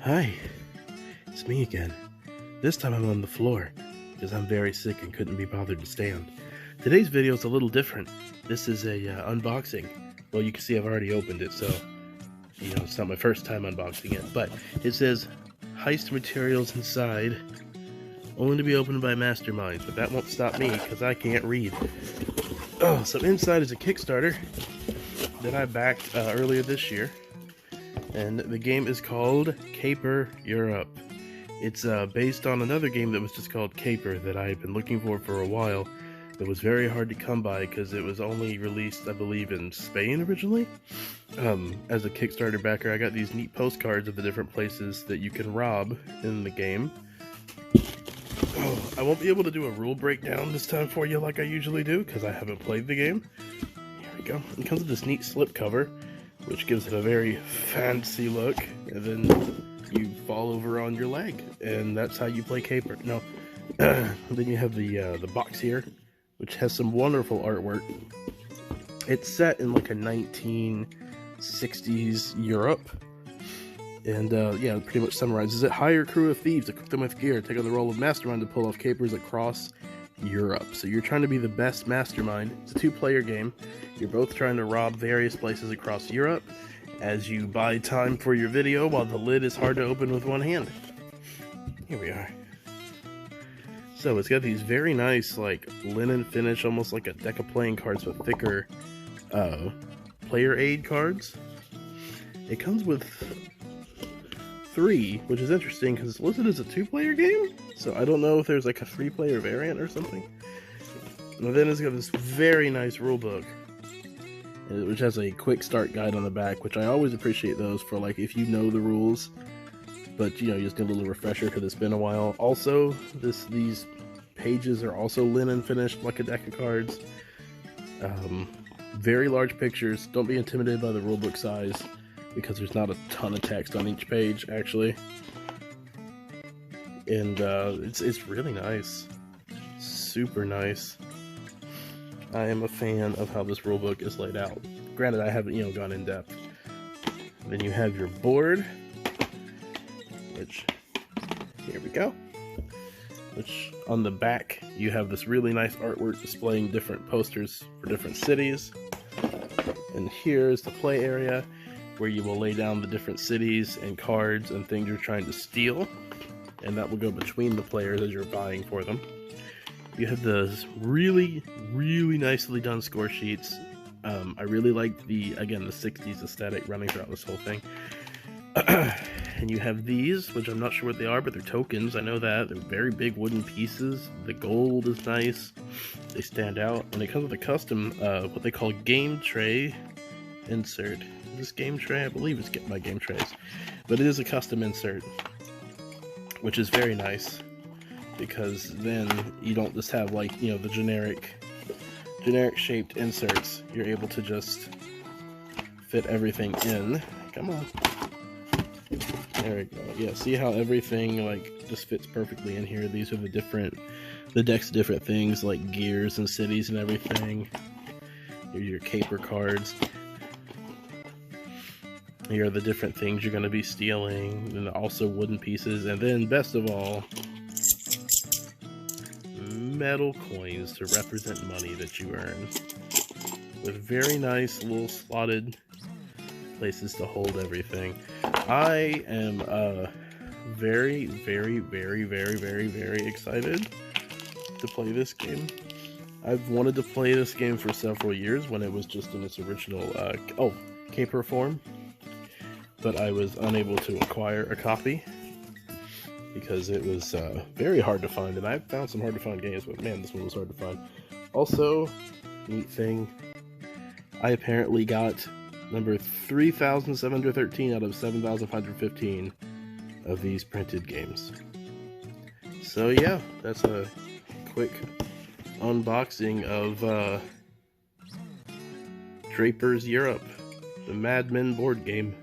Hi, it's me again. This time I'm on the floor, because I'm very sick and couldn't be bothered to stand. Today's video is a little different. This is a unboxing. Well, you can see I've already opened it, so it's not my first time unboxing it. But it says heist materials inside, only to be opened by masterminds. But that won't stop me, because I can't read. Oh, so inside is a Kickstarter that I backed earlier this year. And the game is called Caper Europe. It's based on another game that was just called Caper that I had been looking for a while. It was very hard to come by because it was only released, I believe, in Spain originally. As a Kickstarter backer, I got these neat postcards of the different places that you can rob in the game. Oh, I won't be able to do a rule breakdown this time for you like I usually do because I haven't played the game. Here we go. It comes with this neat slipcover, which gives it a very fancy look, and then you fall over on your leg, and that's how you play Caper. No, then you have the box here, which has some wonderful artwork. It's set in like a 1960s Europe, and yeah, it pretty much summarizes it. Hire a crew of thieves, equip them with gear, take on the role of mastermind to pull off capers across Europe. So you're trying to be the best mastermind. It's a two-player game. You're both trying to rob various places across Europe as you buy time for your video while the lid is hard to open with one hand. Here we are. So it's got these very nice like linen finish, almost like a deck of playing cards, but thicker player aid cards. It comes with 3, which is interesting because it's listed as a 2-player game, so I don't know if there's like a 3-player variant or something. And then it's got this very nice rule book, which has a quick start guide on the back, which I always appreciate those for like if you know the rules, but you just need a little refresher because it's been a while. Also, these pages are also linen finished like a deck of cards. Very large pictures. Don't be intimidated by the rulebook size, because there's not a ton of text on each page, actually. And it's really nice. Super nice. I am a fan of how this rulebook is laid out. Granted, I haven't, gone in depth. Then you have your board, which, here we go. Which, on the back, you have this really nice artwork displaying different posters for different cities. And here's the play area, where you will lay down the different cities and cards and things you're trying to steal, and that will go between the players as you're vying for them. You have those really nicely done score sheets. I really like the 60s aesthetic running throughout this whole thing. And you have these, which I'm not sure what they are, but they're tokens. I know that. They're very big wooden pieces. The gold is nice. They stand out. And it comes with a custom, what they call game tray insert. This game tray, I believe it's by Game Trays, but it is a custom insert, which is very nice, because then you don't just have like the generic shaped inserts. You're able to just fit everything in. Come on, there we go. Yeah, see how everything like just fits perfectly in here. These are the decks of different things like gears and cities and everything. Here's your caper cards. Here are the different things you're going to be stealing, and also wooden pieces, and then best of all, metal coins to represent money that you earn, with very nice little slotted places to hold everything. I am very excited to play this game. I've wanted to play this game for several years when it was just in its original Caper form, but I was unable to acquire a copy because it was very hard to find, and I found some hard to find games, but man, this one was hard to find. Also, neat thing, I apparently got number 3,713 out of 7,515 of these printed games. So yeah, that's a quick unboxing of Draper's Europe, the Mad Men board game.